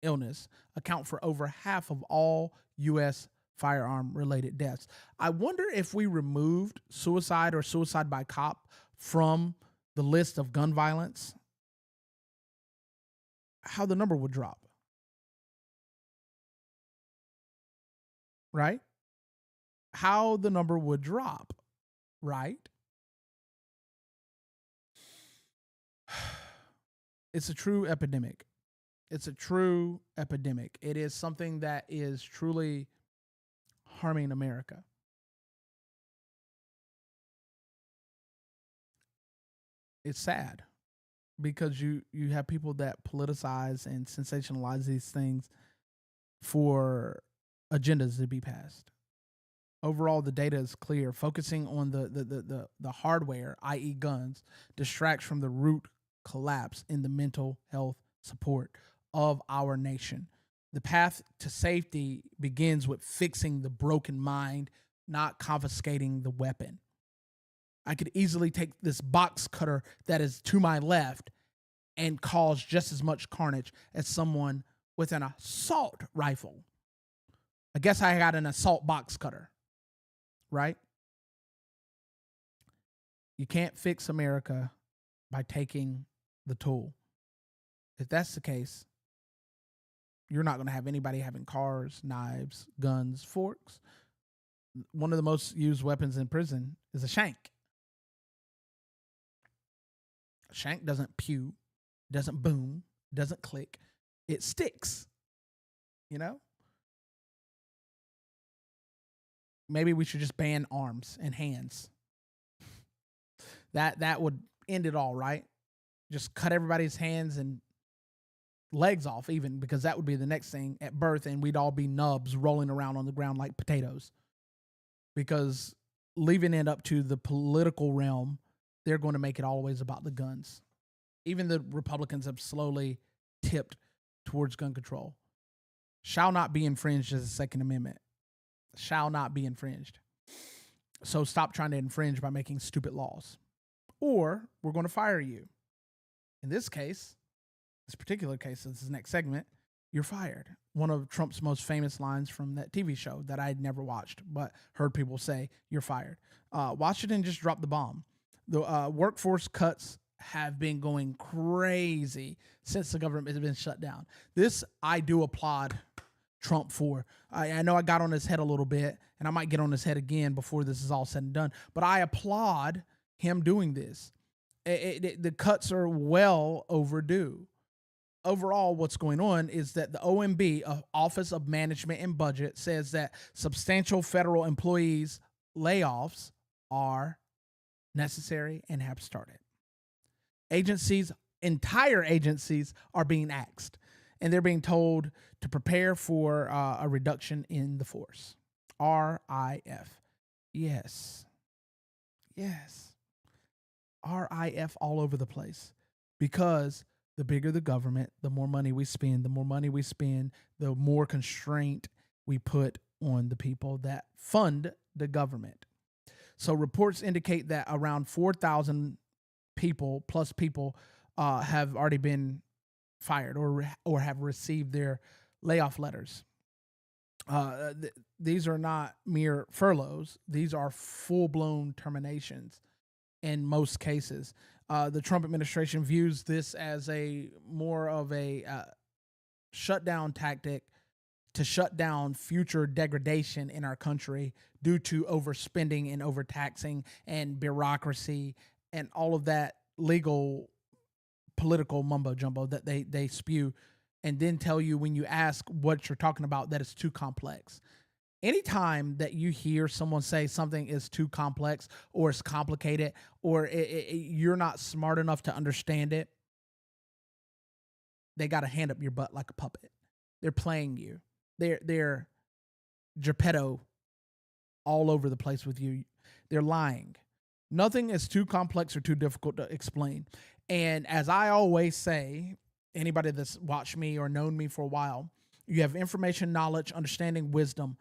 illness, account for over half of all U.S. firearm-related deaths. I wonder if we removed suicide or suicide by cop from the list of gun violence, how the number would drop. Right? How the number would drop, right? It's a true epidemic. It's a true epidemic. It is something that is truly harming America. it's sad because you have people that politicize and sensationalize these things for agendas to be passed. Overall, the data is clear. Focusing on the hardware, i.e., guns, distracts from the root collapse in the mental health support of our nation. The path to safety begins with fixing the broken mind, not confiscating the weapon. I could easily take this box cutter that is to my left and cause just as much carnage as someone with an assault rifle. I guess I got an assault box cutter, right? You can't fix America by taking the tool. If that's the case, you're not going to have anybody having cars, knives, guns, forks. One of the most used weapons in prison is a shank. A shank doesn't pew, doesn't boom, doesn't click. It sticks, you know? Maybe we should just ban arms and hands. That would end it all, right? Just cut everybody's hands and legs off, even, because that would be the next thing at birth, and we'd all be nubs rolling around on the ground like potatoes. Because leaving it up to the political realm, they're going to make it always about the guns. Even the Republicans have slowly tipped towards gun control. Shall not be infringed as a Second Amendment. Shall not be infringed. So stop trying to infringe by making stupid laws, or we're going to fire you. In this case, this particular case, this is the next segment, you're fired. One of Trump's most famous lines from that TV show that I had never watched, but heard people say, you're fired. Washington just dropped the bomb. The workforce cuts have been going crazy since the government has been shut down. This I do applaud Trump for. I know I got on his head a little bit, and I might get on his head again before this is all said and done, but I applaud him doing this. The cuts are well overdue. Overall, what's going on is that the OMB, Office of Management and Budget, says that substantial federal employees layoffs are necessary and have started. Entire agencies are being axed, and they're being told to prepare for a reduction in the force. RIF. Yes. RIF all over the place, because the bigger the government, the more money we spend, the more constraint we put on the people that fund the government. So reports indicate that around 4,000 people have already been fired or have received their layoff letters. These are not mere furloughs. These are full-blown terminations in most cases. The Trump administration views this as more of a shutdown tactic to shut down future degradation in our country due to overspending and overtaxing and bureaucracy and all of that legal political mumbo jumbo that they spew, and then tell you when you ask what you're talking about that it's too complex. Anytime that you hear someone say something is too complex or it's complicated or you're not smart enough to understand it, they got to hand up your butt like a puppet. They're playing you. They're Geppetto all over the place with you. They're lying. Nothing is too complex or too difficult to explain. And as I always say, anybody that's watched me or known me for a while, you have information, knowledge, understanding, wisdom.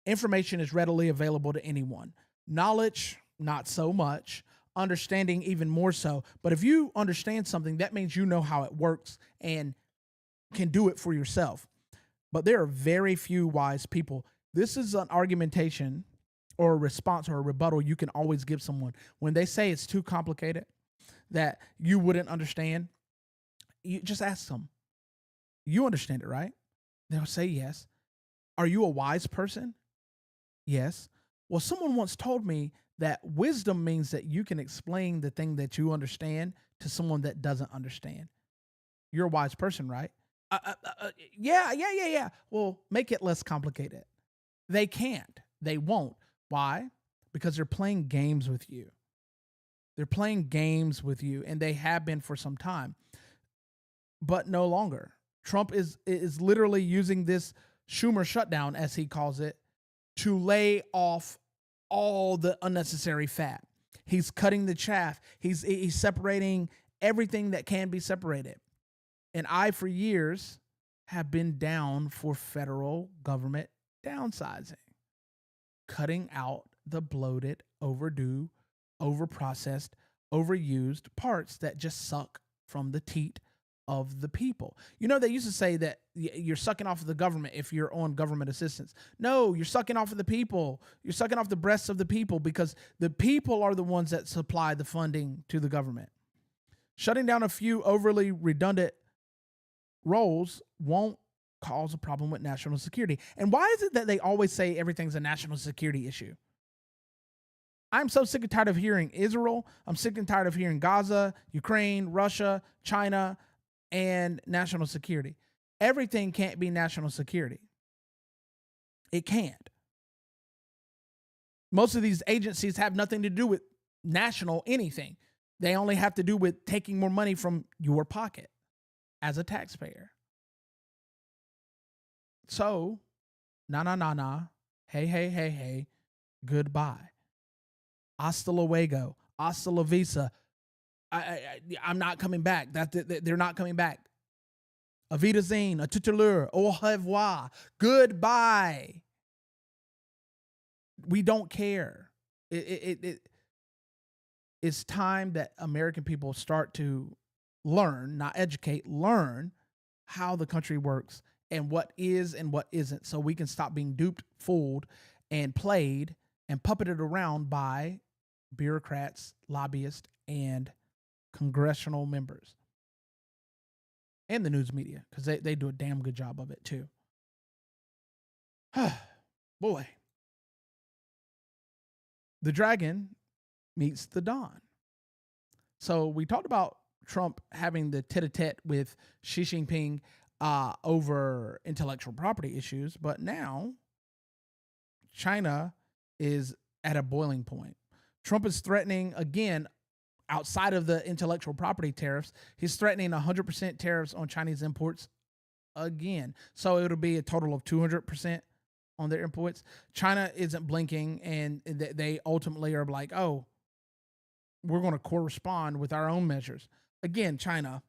Information is readily available to anyone. Knowledge, not so much. Understanding, even more so. But if you understand something, that means you know how it works and can do it for yourself. But there are very few wise people. This is an argumentation or a response or a rebuttal you can always give someone. When they say it's too complicated, that you wouldn't understand, you just ask them. You understand it, right? They'll say yes. Are you a wise person? Yes. Well, someone once told me that wisdom means that you can explain the thing that you understand to someone that doesn't understand. You're a wise person, right? Yeah. Well, make it less complicated. They can't. They won't. Why? Because they're playing games with you. They're playing games with you, and they have been for some time, but no longer. Trump is literally using this Schumer shutdown, as he calls it, to lay off all the unnecessary fat. He's cutting the chaff. He's separating everything that can be separated. And I, for years, have been down for federal government downsizing, cutting out the bloated, overdue, overprocessed, overused parts that just suck from the teat of the people. You know, they used to say that you're sucking off of the government if you're on government assistance. No, you're sucking off of the people. You're sucking off the breasts of the people, because the people are the ones that supply the funding to the government. Shutting down a few overly redundant roles won't cause a problem with national security. And why is it that they always say everything's a national security issue? I'm so sick and tired of hearing Israel. I'm sick and tired of hearing Gaza, Ukraine, Russia, China, and national security. Everything can't be national security. It can't. Most of these agencies have nothing to do with national anything. They only have to do with taking more money from your pocket as a taxpayer. So, nah. Hey, goodbye. Hasta luego. Hasta la vista. I'm not coming back. They're not coming back. Auf Wiedersehen, à tout à l'heure, au revoir, goodbye. We don't care. It's time that American people start to learn, not educate, learn how the country works and what is and what isn't, so we can stop being duped, fooled, and played and puppeted around by bureaucrats, lobbyists, and congressional members. And the news media, because they do a damn good job of it too. Boy. The dragon meets the dawn. So we talked about Trump having the tete-a-tete with Xi Jinping over intellectual property issues, but now China is at a boiling point. Trump is threatening, again, outside of the intellectual property tariffs, he's threatening 100% tariffs on Chinese imports again. So it'll be a total of 200% on their imports. China isn't blinking, and they ultimately are like, oh, we're going to correspond with our own measures. Again, China,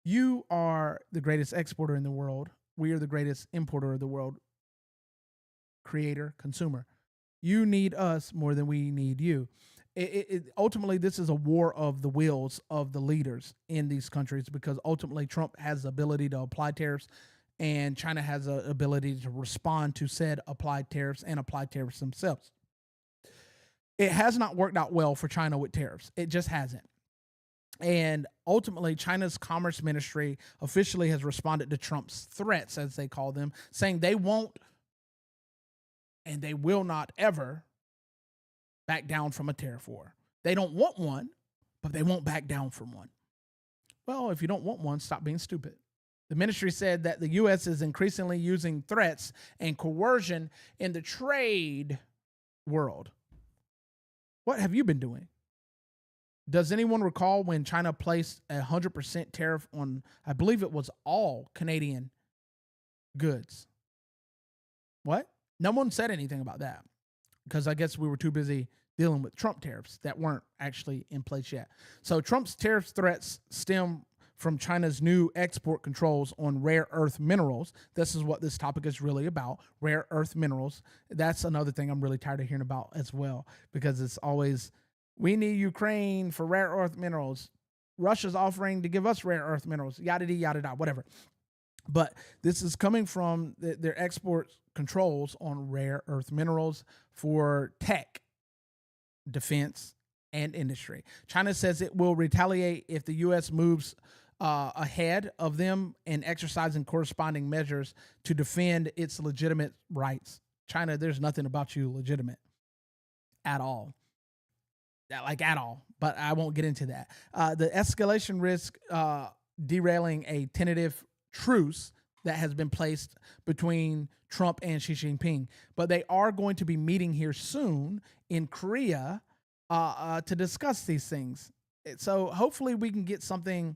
you are the greatest exporter in the world. We are the greatest importer of the world. Creator, consumer. You need us more than we need you. Ultimately, this is a war of the wills of the leaders in these countries, because ultimately Trump has the ability to apply tariffs, and China has the ability to respond to said applied tariffs and apply tariffs themselves. It has not worked out well for China with tariffs. It just hasn't. And ultimately, China's Commerce Ministry officially has responded to Trump's threats, as they call them, saying they won't and they will not ever back down from a tariff war. They don't want one, but they won't back down from one. Well, if you don't want one, stop being stupid. The ministry said that the U.S. is increasingly using threats and coercion in the trade world. What have you been doing? Does anyone recall when China placed 100% tariff on, I believe it was all Canadian goods? What? No one said anything about that, because I guess we were too busy dealing with Trump tariffs that weren't actually in place yet. So Trump's tariff threats stem from China's new export controls on rare earth minerals. This is what this topic is really about, rare earth minerals. That's another thing I'm really tired of hearing about as well, because it's always, we need Ukraine for rare earth minerals. Russia's offering to give us rare earth minerals, yada, yada, whatever. But this is coming from their export controls on rare earth minerals for tech, defense, and industry. China says it will retaliate if the U.S. moves ahead of them in exercising corresponding measures to defend its legitimate rights. China, there's nothing about you legitimate at all. Like at all. But I won't get into that. The escalation risk derailing a tentative truce that has been placed between Trump and Xi Jinping. But they are going to be meeting here soon in Korea to discuss these things. So hopefully we can get something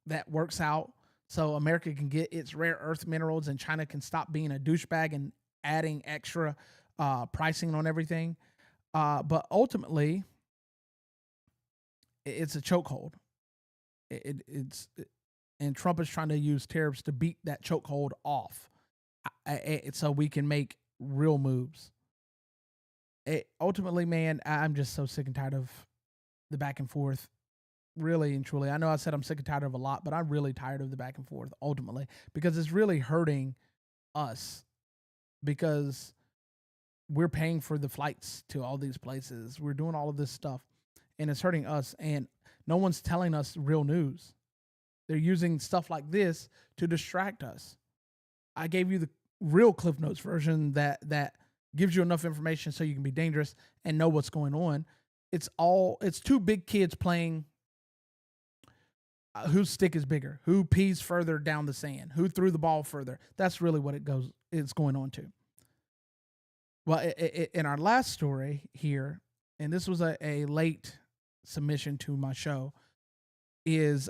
that works out so America can get its rare earth minerals and China can stop being a douchebag and adding extra pricing on everything. But ultimately, it's a chokehold. And Trump is trying to use tariffs to beat that chokehold off, so we can make real moves. Ultimately, man, I'm just so sick and tired of the back and forth. Really and truly, I know I said I'm sick and tired of a lot, but I'm really tired of the back and forth ultimately because it's really hurting us because we're paying for the flights to all these places. We're doing all of this stuff and it's hurting us and no one's telling us real news. They're using stuff like this to distract us. I gave you the real Cliff Notes version that gives you enough information so you can be dangerous and know what's going on. It's two big kids playing whose stick is bigger, who pees further down the sand, who threw the ball further. That's really what it's going on to. Well, in our last story here, and this was a late submission to my show, is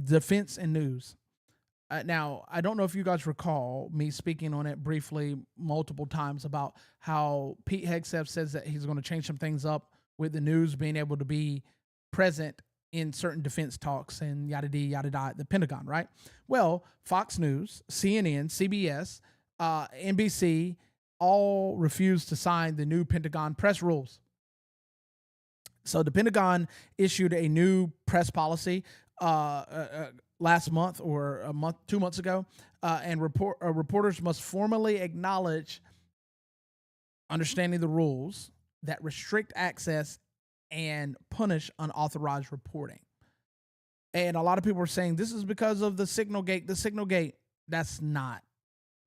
defense and news. Now, I don't know if you guys recall me speaking on it briefly multiple times about how Pete Hegseth says that he's going to change some things up with the news being able to be present in certain defense talks and yada at the Pentagon, right? Well, Fox News, CNN, CBS, NBC all refused to sign the new Pentagon press rules. So the Pentagon issued a new press policy last month or 2 months ago, and reporters must formally acknowledge understanding the rules that restrict access and punish unauthorized reporting. And a lot of people are saying this is because of the Signal Gate. The Signal Gate, that's not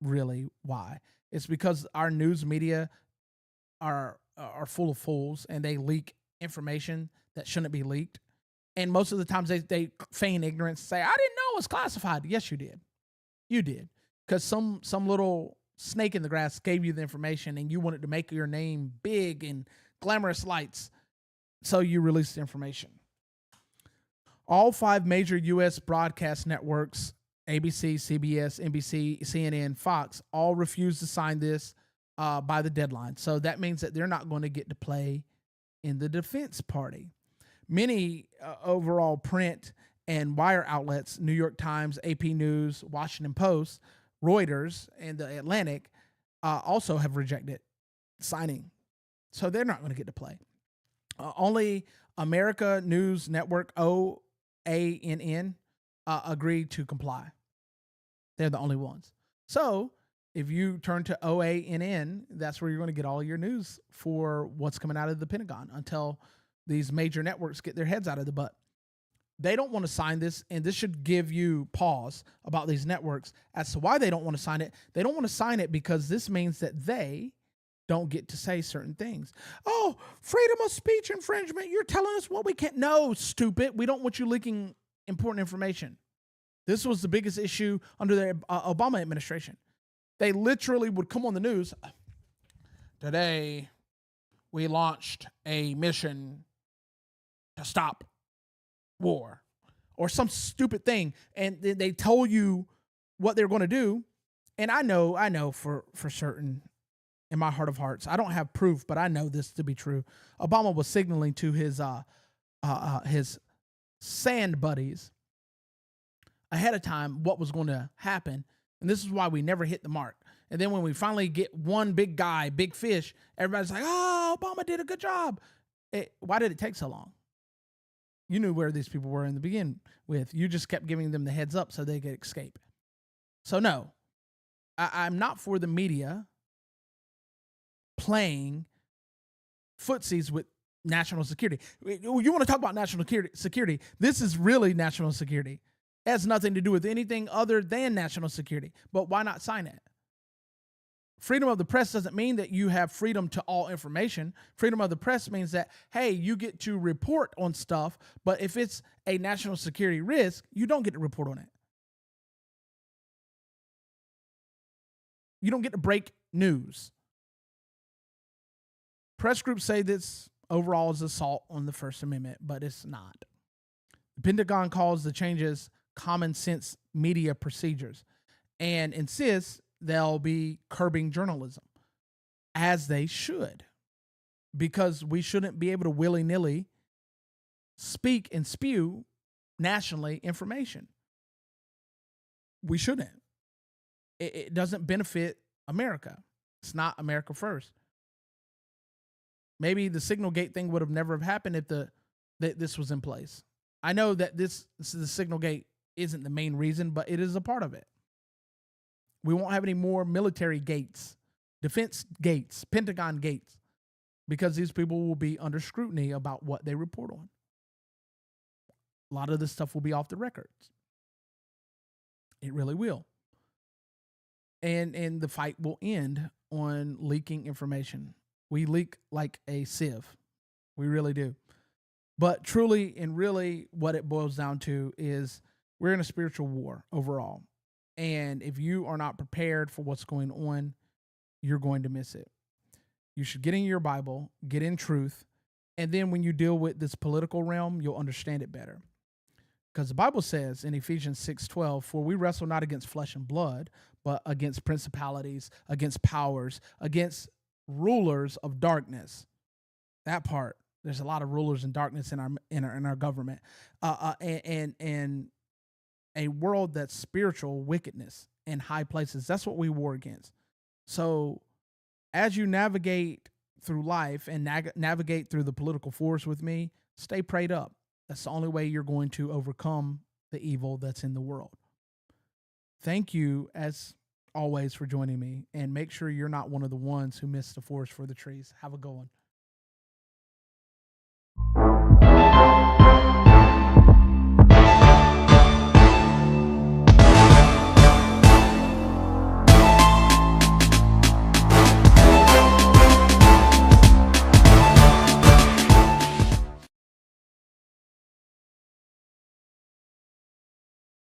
really why. It's because our news media are full of fools and they leak information that shouldn't be leaked. And most of the times they feign ignorance, say, I didn't know it was classified. Yes, you did. You did. Because some little snake in the grass gave you the information and you wanted to make your name big in glamorous lights. So you released the information. All 5 major U.S. broadcast networks, ABC, CBS, NBC, CNN, Fox, all refused to sign this by the deadline. So that means that they're not going to get to play in the defense party. Many overall print and wire outlets, New York Times, AP News, Washington Post, Reuters, and the Atlantic also have rejected signing. So they're not going to get to play. Only America News Network, OANN, agreed to comply. They're the only ones. So if you turn to OANN, that's where you're going to get all your news for what's coming out of the Pentagon until these major networks get their heads out of the butt. They don't want to sign this, and this should give you pause about these networks as to why they don't want to sign it. They don't want to sign it because this means that they don't get to say certain things. Oh, freedom of speech infringement. You're telling us what we can't. No, stupid. We don't want you leaking important information. This was the biggest issue under the Obama administration. They literally would come on the news. Today, we launched a mission to stop war or some stupid thing. And they told you what they're going to do. And I know for certain in my heart of hearts, I don't have proof, but I know this to be true. Obama was signaling to his sand buddies ahead of time what was going to happen. And this is why we never hit the mark. And then when we finally get one big guy, big fish, everybody's like, oh, Obama did a good job. Why did it take so long? You knew where these people were in the beginning with. You just kept giving them the heads up so they could escape. So no, I'm not for the media playing footsies with national security. You want to talk about national security? This is really national security. It has nothing to do with anything other than national security. But why not sign it? Freedom of the press doesn't mean that you have freedom to all information. Freedom of the press means that, hey, you get to report on stuff, but if it's a national security risk, you don't get to report on it. You don't get to break news. Press groups say this overall is assault on the First Amendment, but it's not. The Pentagon calls the changes common sense media procedures and insists they'll be curbing journalism, as they should, because we shouldn't be able to willy-nilly speak and spew nationally information. We shouldn't. It doesn't benefit America. It's not America first. Maybe the Signalgate thing would have never have happened if this was in place. I know that the Signalgate isn't the main reason, but it is a part of it. We won't have any more military gates, defense gates, Pentagon gates, because these people will be under scrutiny about what they report on. A lot of this stuff will be off the records. It really will. And the fight will end on leaking information. We leak like a sieve. We really do. But truly and really what it boils down to is we're in a spiritual war overall. And if you are not prepared for what's going on, you're going to miss it. You should get in your Bible, get in truth, and then when you deal with this political realm, you'll understand it better. Because the Bible says in Ephesians 6:12, for we wrestle not against flesh and blood, but against principalities, against powers, against rulers of darkness. That part, there's a lot of rulers in darkness in our government, and a world that's spiritual wickedness in high places. That's what we war against. So as you navigate through life and navigate through the political force with me, stay prayed up. That's the only way you're going to overcome the evil that's in the world. Thank you, as always, for joining me, and make sure you're not one of the ones who missed the forest for the trees. Have a good one.